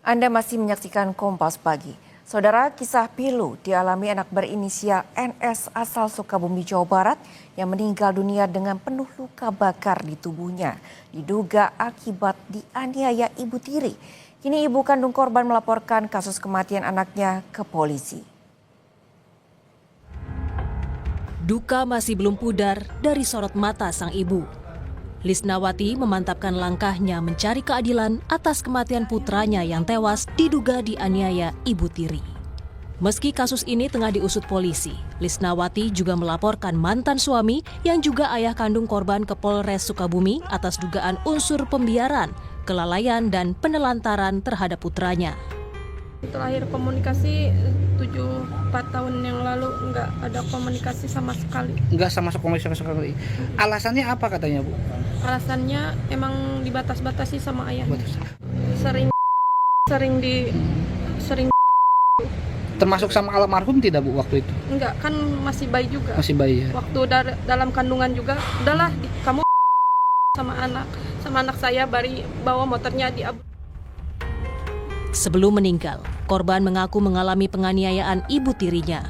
Anda masih menyaksikan Kompas Pagi. Saudara, kisah pilu dialami anak berinisial NS asal Sukabumi, Jawa Barat yang meninggal dunia dengan penuh luka bakar di tubuhnya. Diduga akibat dianiaya ibu tiri. Kini ibu kandung korban melaporkan kasus kematian anaknya ke polisi. Duka masih belum pudar dari sorot mata sang ibu. Lisnawati memantapkan langkahnya mencari keadilan atas kematian putranya yang tewas diduga dianiaya ibu tiri. Meski kasus ini tengah diusut polisi, Lisnawati juga melaporkan mantan suami yang juga ayah kandung korban ke Polres Sukabumi atas dugaan unsur pembiaran, kelalaian dan penelantaran terhadap putranya. Terakhir komunikasi 4 tahun yang lalu nggak ada komunikasi sama sekali. Nggak sama komunikasi sama sekali. Alasannya apa katanya, Bu? Alasannya emang dibatas-batasi sama ayah. Batas. Sering Termasuk sama almarhum tidak, Bu, waktu itu? enggak, kan masih bayi juga. Masih bayi ya. Waktu dalam kandungan juga, udahlah kamu sama anak saya bawa motornya di Abu. Sebelum meninggal, korban mengaku mengalami penganiayaan ibu tirinya.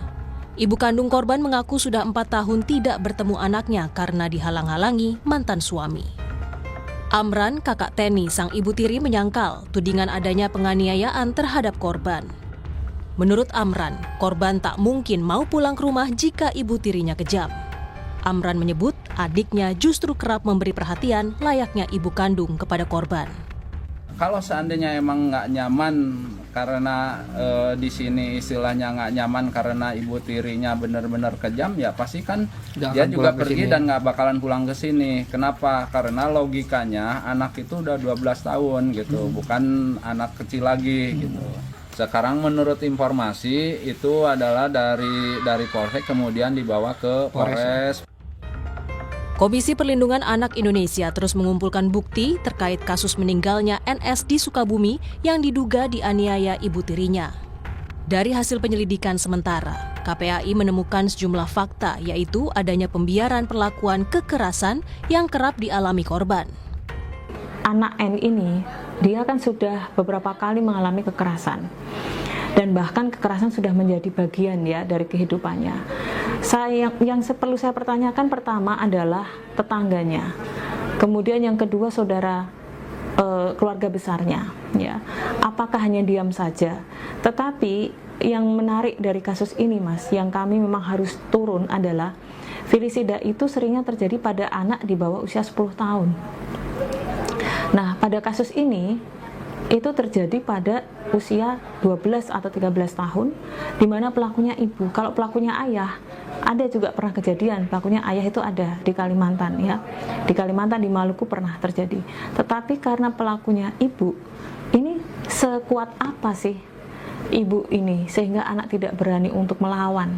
Ibu kandung korban mengaku sudah 4 tahun tidak bertemu anaknya karena dihalang-halangi mantan suami. Amran, kakak Teni, sang ibu tiri menyangkal tudingan adanya penganiayaan terhadap korban. Menurut Amran, korban tak mungkin mau pulang ke rumah jika ibu tirinya kejam. Amran menyebut adiknya justru kerap memberi perhatian layaknya ibu kandung kepada korban. Kalau seandainya emang nggak nyaman karena di sini istilahnya nggak nyaman karena ibu tirinya benar-benar kejam, ya pasti kan dia juga pergi dan nggak bakalan pulang ke sini. Kenapa? Karena logikanya anak itu udah 12 tahun gitu, bukan anak kecil lagi gitu. Sekarang menurut informasi itu adalah dari Polsek kemudian dibawa ke Polres. Komisi Perlindungan Anak Indonesia terus mengumpulkan bukti terkait kasus meninggalnya NS di Sukabumi yang diduga dianiaya ibu tirinya. Dari hasil penyelidikan sementara, KPAI menemukan sejumlah fakta, yaitu adanya pembiaran perlakuan kekerasan yang kerap dialami korban. Anak N ini, dia kan sudah beberapa kali mengalami kekerasan. Dan bahkan kekerasan sudah menjadi bagian ya dari kehidupannya. Yang perlu saya pertanyakan pertama adalah tetangganya. Kemudian yang kedua keluarga besarnya. Ya, apakah hanya diam saja? Tetapi yang menarik dari kasus ini, Mas, yang kami memang harus turun adalah felisida itu seringnya terjadi pada anak di bawah usia 10 tahun. Nah, pada kasus ini itu terjadi pada usia 12 atau 13 tahun, di mana pelakunya ibu. Kalau pelakunya ayah, ada juga pernah kejadian, pelakunya ayah itu ada di Kalimantan ya. Di Kalimantan, di Maluku pernah terjadi. Tetapi karena pelakunya ibu, ini sekuat apa sih ibu ini sehingga anak tidak berani untuk melawan?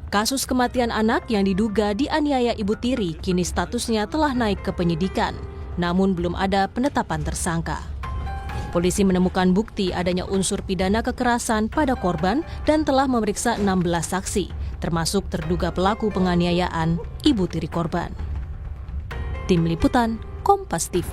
Kasus kematian anak yang diduga dianiaya ibu tiri kini statusnya telah naik ke penyidikan, namun belum ada penetapan tersangka. Polisi menemukan bukti adanya unsur pidana kekerasan pada korban dan telah memeriksa 16 saksi, termasuk terduga pelaku penganiayaan ibu tiri korban. Tim Liputan, Kompas TV.